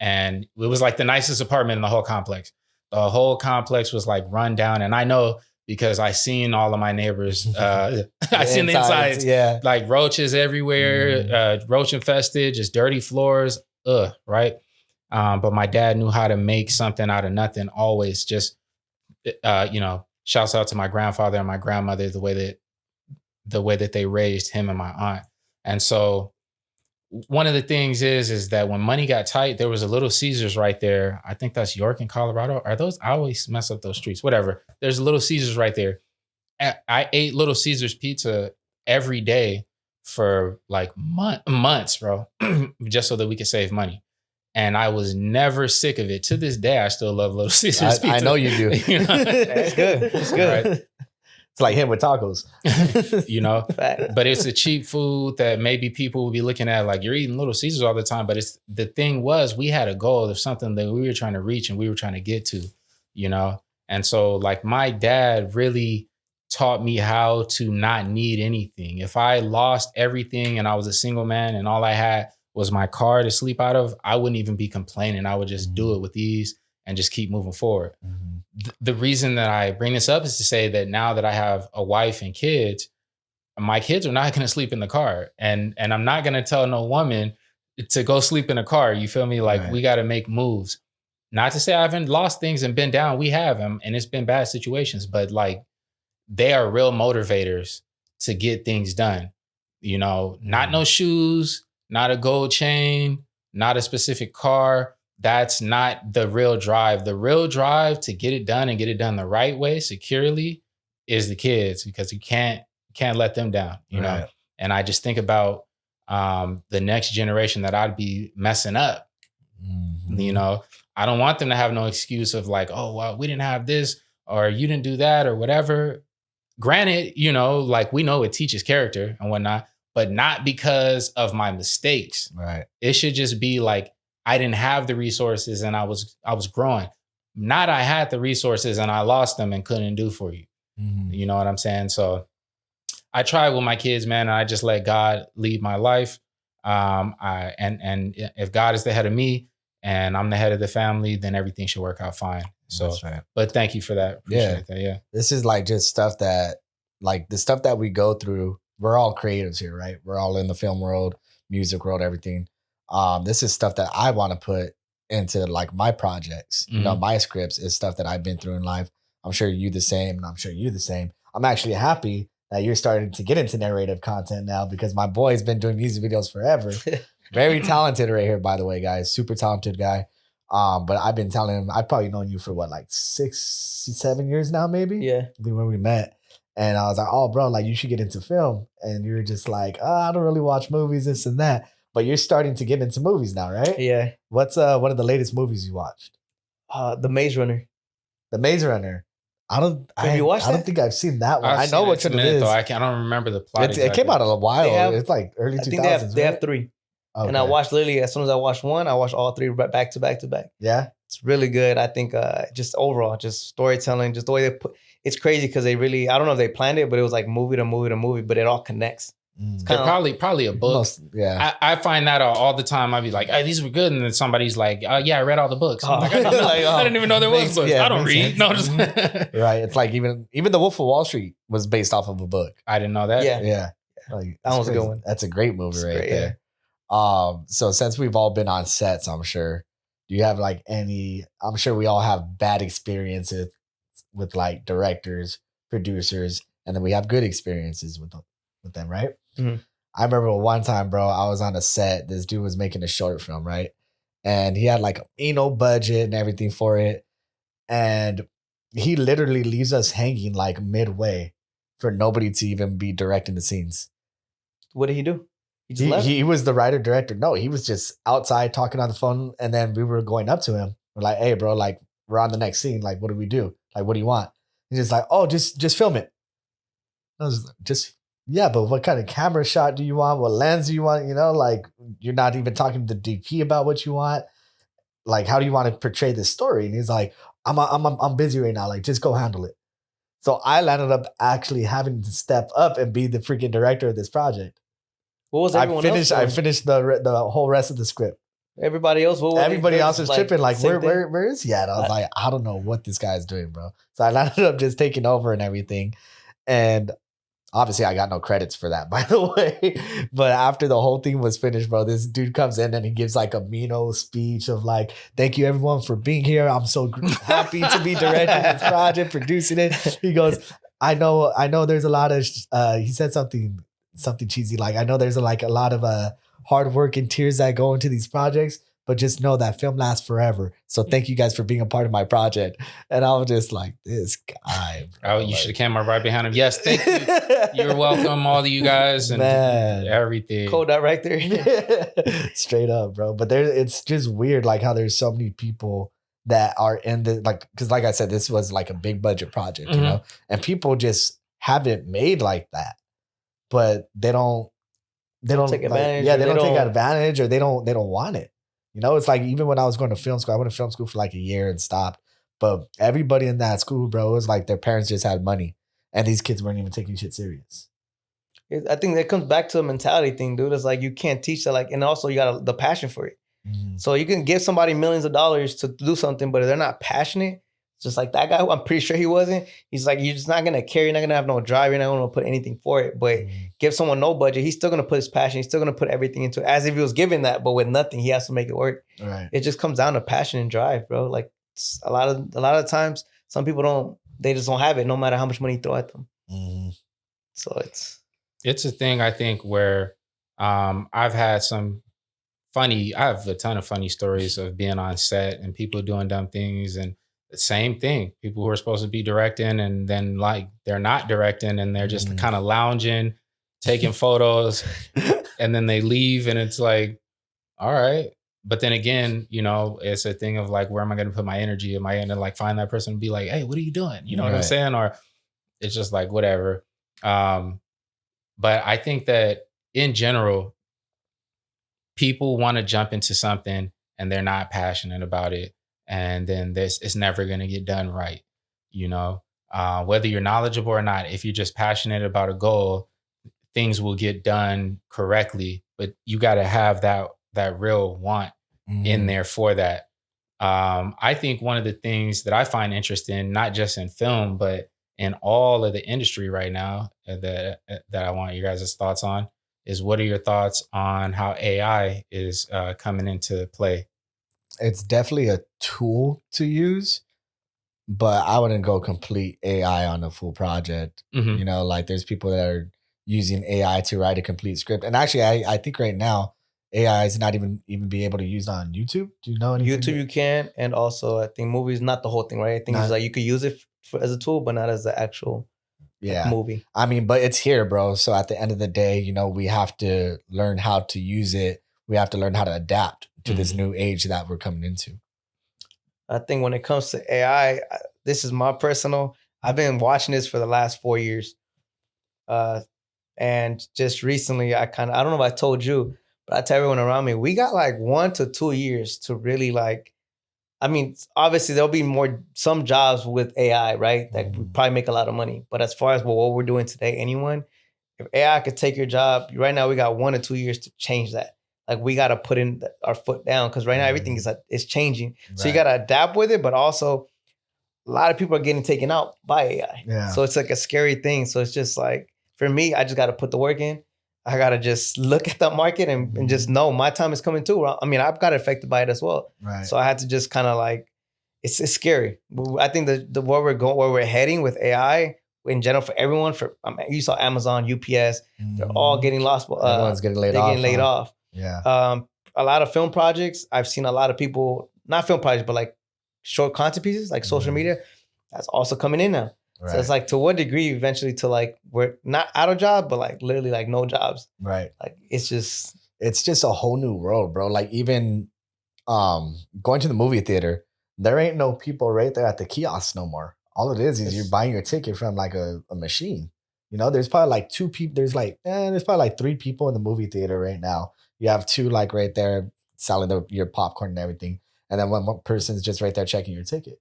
it was like the nicest apartment in the whole complex. The whole complex was like run down. And I know because I seen all of my neighbors. I seen the insides, yeah, like roaches everywhere, roach infested, just dirty floors. Right. But my dad knew how to make something out of nothing. Always just, shouts out to my grandfather and my grandmother, the way that they raised him and my aunt. And so one of the things is that when money got tight, there was a Little Caesars right there. I think that's York in Colorado. Are those? I always mess up those streets. Whatever. There's a Little Caesars right there. I ate Little Caesars pizza every day for like months, bro, just so that we could save money. And I was never sick of it. To this day, I still love Little Caesars pizza. I know you do. That's good. That's good. Right? It's like him with tacos. But it's a cheap food that maybe people will be looking at like, you're eating Little Caesars all the time. But it's the thing was, we had a goal of something that we were trying to reach and we were trying to get to, And so like my dad really taught me how to not need anything. If I lost everything and I was a single man and all I had was my car to sleep out of, I wouldn't even be complaining. I would just do it with ease and just keep moving forward. The reason that I bring this up is to say that now that I have a wife and kids, my kids are not going to sleep in the car. And I'm not going to tell no woman to go sleep in a car. You feel me? Like, we got to make moves. Not to say I haven't lost things and been down. We have them, and it's been bad situations, but like, they are real motivators to get things done. Not no shoes, not a gold chain, not a specific car. That's not the real drive. The real drive to get it done and get it done the right way, securely, is the kids, because you can't let them down, know? And I just think about the next generation that I'd be messing up. I don't want them to have no excuse of like, oh, well, we didn't have this or you didn't do that or whatever. Granted, like we know it teaches character and whatnot, but not because of my mistakes. Right. It should just be like, I didn't have the resources and I was growing. Not I had the resources and I lost them and couldn't do for you. You know what I'm saying? So I try with my kids, man, and I just let God lead my life. And if God is the head of me and I'm the head of the family, then everything should work out fine. So, but thank you for that. Appreciate that. Yeah. This is like just stuff that, like the stuff that we go through. We're all creatives here, right? We're all in the film world, music world, everything. This is stuff that I want to put into like my projects, my scripts is stuff that I've been through in life. I'm sure you the same, and I'm sure you the same. I'm actually happy that you're starting to get into narrative content now, because my boy's been doing music videos forever. Very talented right here, by the way, guys. Super talented guy. But I've been telling him, I've probably known you for what, like 6-7 years now, maybe? Yeah. When we met. And I was like, oh, bro, like you should get into film. And you're just like, oh, I don't really watch movies, this and that. But you're starting to get into movies now, right? Yeah. What's one of the latest movies you watched? The Maze Runner. The Maze Runner. I don't think I've seen that one. I know what it is. Though. I don't remember the plot. It came out a while. It's like early 2000s. They have 3. Okay. And I watched literally, as soon as I watched one, I watched all 3 back to back to back. Yeah. It's really good. I think just overall, just storytelling, just the way they put, it's crazy because they really, I don't know if they planned it, but it was like movie to movie to movie, but it all connects. It's probably a book. I find that all the time. I'd be like, hey, these were good. And then somebody's like, yeah, I read all the books. I'm like, I didn't even know there was books. I don't read. Sense. No, just right. It's like even the Wolf of Wall Street was based off of a book. I didn't know that. Yeah. Like, that was a good one. That's a great movie there. Yeah. So since we've all been on sets, I'm sure, do you have like I'm sure we all have bad experiences with like directors, producers, and then we have good experiences with them, right? Mm-hmm. I remember one time, bro, I was on a set. This dude was making a short film, right? And he had like budget and everything for it. And he literally leaves us hanging like midway for nobody to even be directing the scenes. What did he do? He was the writer director. No, he was just outside talking on the phone. And then we were going up to him. We're like, hey, bro, like we're on the next scene. Like, what do we do? Like, what do you want? He's just like, oh, just film it. I was just, yeah, but what kind of camera shot do you want? What lens do you want? Like you're not even talking to the DP about what you want. Like, how do you want to portray this story? And he's like, I'm busy right now. Like, just go handle it. So I landed up actually having to step up and be the freaking director of this project. What was everyone else doing? I finished the whole rest of the script. Everybody else, everybody else was tripping. Like, same thing. where is he at? I was like, I don't know what this guy's doing, bro. So I ended up just taking over and everything. And obviously, I got no credits for that, by the way. But after the whole thing was finished, bro, this dude comes in and he gives like a mean old speech of like, "Thank you everyone for being here. I'm so happy to be directing this project, producing it." He goes, "I know. There's a lot of." He said something cheesy like, "I know there's like a lot of hard work and tears that go into these projects, but just know that film lasts forever. So thank you guys for being a part of my project." And I was just like, this guy. Bro, Oh, you should have came up right behind him. Yes, thank you. You're welcome, all of you guys, and everything. Code that right there. Straight up, bro. But it's just weird, like how there's so many people that are in the like, because like I said, this was like a big budget project, you know, and people just have it made like that, but they don't take advantage. They don't take advantage, or they don't want it. You know, it's like even when I was going to film school, I went to film school for like a year and stopped. But everybody in that school, bro, it was like their parents just had money, and these kids weren't even taking shit serious. I think that comes back to a mentality thing, dude. It's like you can't teach that, like, and also you got the passion for it. So you can give somebody millions of dollars to do something, but if they're not passionate, just like that guy, I'm pretty sure he wasn't. He's like, you're just not gonna care. You're not gonna have no drive. You're not gonna put anything for it. But give someone no budget, he's still gonna put his passion. He's still gonna put everything into it, as if he was given that. But with nothing, he has to make it work. Right. It just comes down to passion and drive, bro. Like a lot of times, some people don't. They just don't have it, no matter how much money you throw at them. So it's a thing, I think, where I've had I have a ton of funny stories of being on set and people doing dumb things, and the same thing. People who are supposed to be directing and then like they're not directing and they're just kind of lounging, taking photos, and then they leave and it's like, all right. But then again, you know, it's a thing of like, where am I going to put my energy? Am I going to like find that person and be like, "Hey, what are you doing?" You know what I'm saying? Or it's just like, whatever. But I think that in general, people want to jump into something and they're not passionate about it. And then it's never going to get done right. You know, whether you're knowledgeable or not, if you're just passionate about a goal, things will get done correctly. But you got to have that real want in there for that. I think one of the things that I find interesting, not just in film, but in all of the industry right now, that I want you guys' thoughts on, is what are your thoughts on how AI is coming into play? It's definitely a tool to use, but I wouldn't go complete AI on a full project. You know, like there's people that are using AI to write a complete script. And actually, I think right now, AI is not even be able to use on YouTube. Do you know anything? YouTube you can, and also I think movies, not the whole thing, right? I think it's like you could use it as a tool, but not as the actual movie. I mean, but it's here, bro. So at the end of the day, you know, we have to learn how to use it. We have to learn how to adapt to this new age that we're coming into. I think when it comes to AI, this is my personal. I've been watching this for the last 4 years, and just recently, I don't know if I told you, but I tell everyone around me, we got like 1 to 2 years to really like. I mean, obviously there'll be some jobs with AI, right? That would probably make a lot of money. But as far as what we're doing today, if AI could take your job, right now we got 1 or 2 years to change that. Like we got to put in our foot down, because right now everything is changing. Right. So you got to adapt with it, but also a lot of people are getting taken out by AI. Yeah. So it's like a scary thing. So it's just like, for me, I just got to put the work in. I got to just look at the market and just know my time is coming too. I mean, I've got affected by it as well. Right. So I had to just kind of like, it's scary. I think where we're heading with AI in general for everyone, you saw Amazon, UPS, they're all getting lost. Everyone's getting laid off. Yeah. A lot of film projects, I've seen a lot of people, not film projects, but like short content pieces, like social media, that's also coming in now. Right. So it's like, to what degree eventually to like, we're not out of job, but like literally like no jobs. Right. Like it's just a whole new world, bro. Like even going to the movie theater, there ain't no people right there at the kiosks no more. All it is you're buying your ticket from like a machine. You know, there's probably like 2 people. There's probably like 3 people in the movie theater right now. You have 2 like right there selling your popcorn and everything. And then one person's just right there checking your ticket.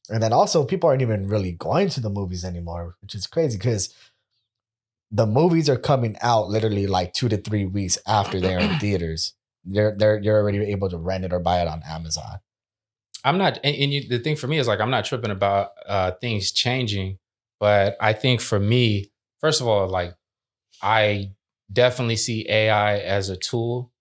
And then also people aren't even really going to the movies anymore, which is crazy because the movies are coming out literally like 2 to 3 weeks after they're in theaters. you're already able to rent it or buy it on Amazon. I'm not, the thing for me is like I'm not tripping about things changing, but I think for me, first of all, like I definitely see AI as a tool,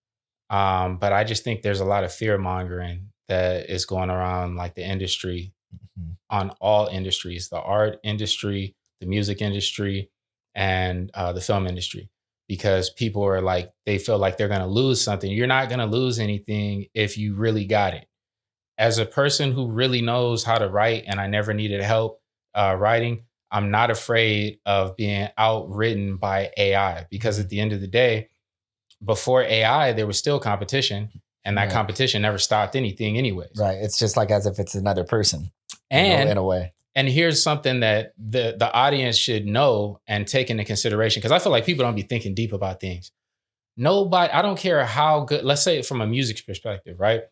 but I just think there's a lot of fear mongering that is going around like the industry, Mhm. on all industries, the art industry, the music industry, and the film industry, because people are like, they feel like they're going to lose something. You're not going to lose anything if you really got it. As a person who really knows how to write, and I never needed help writing, I'm not afraid of being outwritten by AI, because at the end of the day, before AI, there was still competition, and that Right. competition never stopped anything, anyways. Right. It's just like as if it's another person, in And a way. and here's something that the audience should know and take into consideration, because I feel like people don't be thinking deep about things. Nobody, I don't care how good, let's say from a music perspective, right?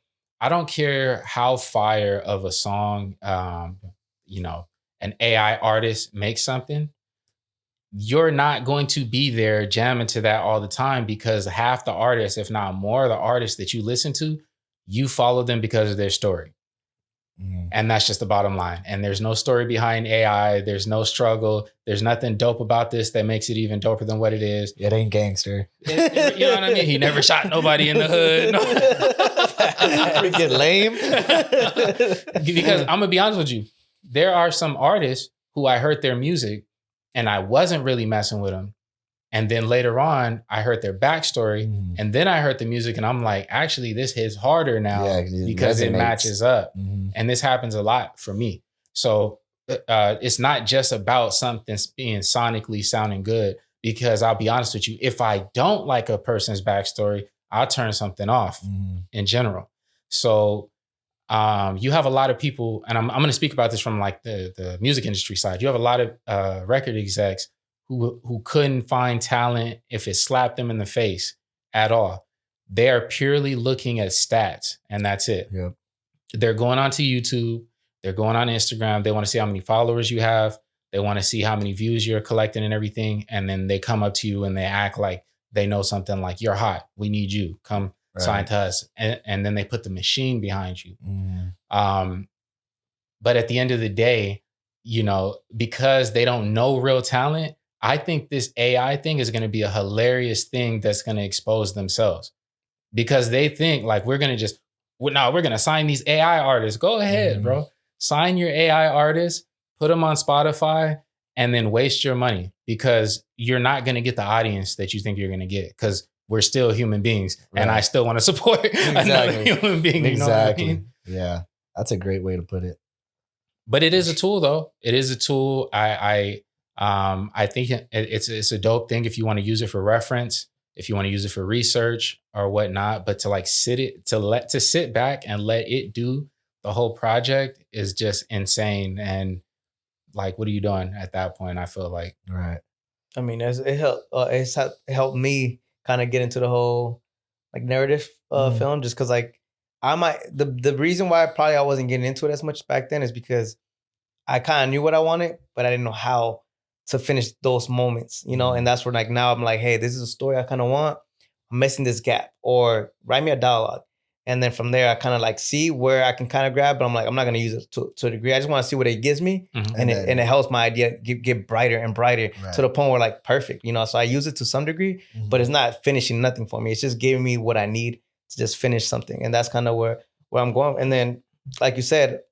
I don't care how fire of a song, you know, an AI artist makes something. You're not going to be there jamming to that all the time, because half the artists, if not more, of the artists that you listen to, you follow them because of their story. Mhm. And that's just the bottom line. And there's no story behind AI. There's no struggle. There's nothing dope about this that makes it even doper than what it is. It ain't gangster. You know what I mean? He never shot nobody in the hood. No. Freaking lame. Because I'm gonna be honest with you, there are some artists who I heard their music and I wasn't really messing with them. And then later on, I heard their backstory, Mhm. and then I heard the music, and I'm like, actually, this hits harder now Yeah, it because it resonates. matches up. Mhm. And this happens a lot for me. So it's not just about something being sonically sounding good, because I'll be honest with you, if I don't like a person's backstory, I'll turn something off Mhm. in general. So you have a lot of people, and I'm going to speak about this from like the music industry side. You have a lot of record execs who couldn't find talent if it slapped them in the face at all. They are purely looking at stats, and that's it. Yep. They're going onto YouTube, they're going on Instagram, they want to see how many followers you have, they want to see how many views you're collecting and everything, and then they come up to you and they act like they know something, like you're hot, we need you, come sign Right. to us, and then they put the machine behind you. Mhm. But at the end of the day, you know, because they don't know real talent, I think this AI thing is going to be a hilarious thing that's going to expose themselves, because they think like we're going to just, no, we're going to sign these AI artists. Go ahead, Mhm. bro. Sign your AI artists, put them on Spotify, and then waste your money, because you're not going to get the audience that you think you're going to get, because we're still human beings, and I Right. still want to support another Exactly. human being. You know what I Exactly. mean? Yeah. That's a great way to put it. But it is a tool, though. It is a tool. I think it's a dope thing if you want to use it for reference, if you want to use it for research or whatnot. But to like to sit back and let it do the whole project is just insane. And like, what are you doing at that point? I feel like. Right. I mean, it helped me kind of get into the whole like narrative Mhm. film, just because like the reason why I wasn't getting into it as much back then is because I kind of knew what I wanted, but I didn't know how to finish those moments, you know. Mhm. And that's where like now I'm like, hey, this is a story I kind of want. I'm missing this gap, or write me a dialogue. And then from there, I kind of like see where I can kind of grab, but I'm like, I'm not gonna use it to a degree. I just want to see what it gives me, Mhm. and then- it helps my idea get brighter and brighter Right. to the point where like perfect, you know. So I use it to some degree, Mhm. but it's not finishing nothing for me. It's just giving me what I need to just finish something, and that's kind of where I'm going. And then, like you said,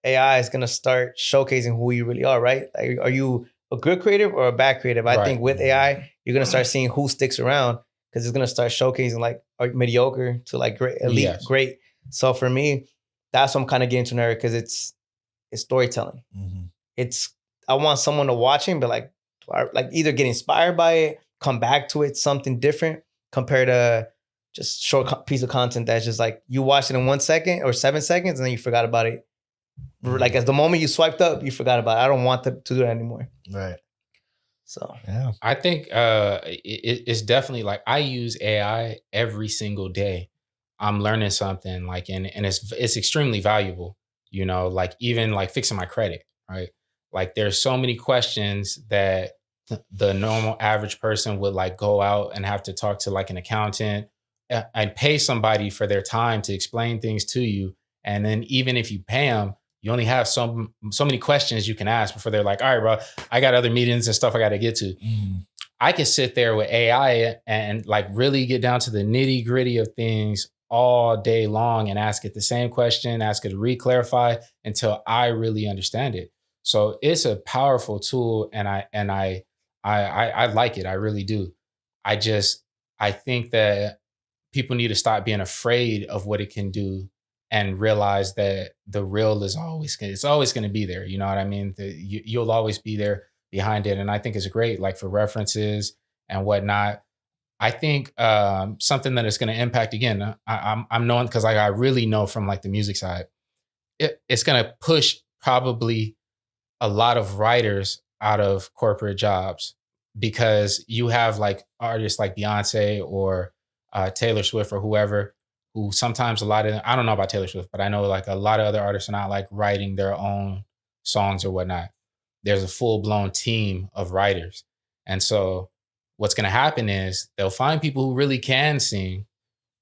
AI is gonna start showcasing who you really are, right? Like, are you a good creative or a bad creative? I Right. think with AI, you're gonna start seeing who sticks around, because it's gonna start showcasing like mediocre to like great, elite, Yes. great. So for me, that's what I'm kind of getting to now, because it's storytelling. Mhm. It's I want someone to watch it and be like either get inspired by it, come back to it, something different compared to just short piece of content that's just like you watched it in 1 second or 7 seconds and then you forgot about it. Like as the moment you swiped up, you forgot about it. I don't want to do that anymore. Right. So Yeah. I think it's definitely like I use AI every single day. I'm learning something like, and it's extremely valuable. You know, like even like fixing my credit, right? Like there's so many questions that the normal average person would like go out and have to talk to like an accountant and pay somebody for their time to explain things to you. And then even if you pay them, you only have so many questions you can ask before they're like, all right, bro, I got other meetings and stuff I got to get to. I can sit there with AI and like really get down to the nitty gritty of things all day long and ask it the same question, ask it to re-clarify until I really understand it. So it's a powerful tool, and I like it. I really do. I think that people need to stop being afraid of what it can do and realize that the real is it's always going to be there. You know what I mean? You'll always be there behind it. And I think it's great, like for references and whatnot. I think something that is going to impact, again, I'm knowing, because like I really know from like the music side, it's going to push probably a lot of writers out of corporate jobs, because you have like artists like Beyonce or Taylor Swift or whoever, who sometimes I don't know about Taylor Swift, but I know like a lot of other artists are not like writing their own songs or whatnot. There's a full blown team of writers. And so what's going to happen is they'll find people who really can sing,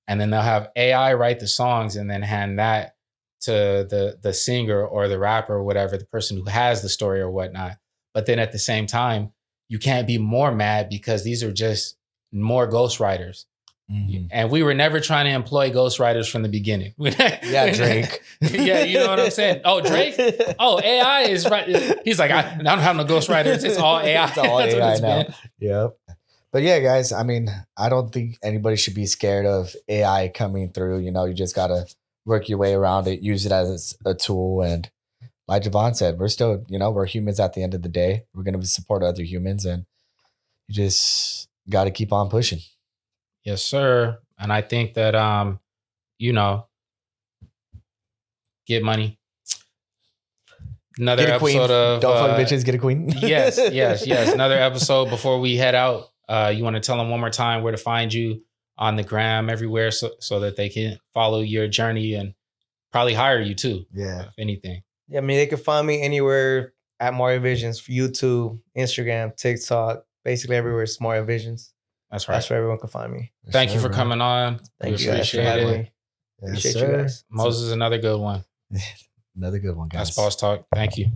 and then they'll have AI write the songs and then hand that to the singer or the rapper or whatever, the person who has the story or whatnot. But then at the same time, you can't be more mad because these are just more ghostwriters. And we were never trying to employ ghostwriters from the beginning. Yeah, Drake. Yeah, you know what I'm saying? Oh, Drake? Oh, AI is right. He's like, I don't have no ghostwriters. It's all AI. It's all AI now. Yep. But yeah, guys, I mean, I don't think anybody should be scared of AI coming through. You know, you just got to work your way around it, use it as a tool. And like Javon said, we're still, we're humans at the end of the day. We're going to support other humans, and you just got to keep on pushing. Yes, sir. And I think that, get money. Another Get a queen. episode of Don't fuck bitches, get a queen. yes. Another episode before we head out. You want to tell them one more time where to find you on the gram, everywhere, so that they can follow your journey and probably hire you too. Yeah. If anything. Yeah, I mean, they can find me anywhere at Mario Visions, YouTube, Instagram, TikTok, basically everywhere it's Mario Visions. That's right. That's where everyone can find me. Thank you for coming on. Thank we you guys for appreciate having it. me. Appreciate you guys. Moses, another good one. Another good one, guys. That's Boss Talk. Thank you.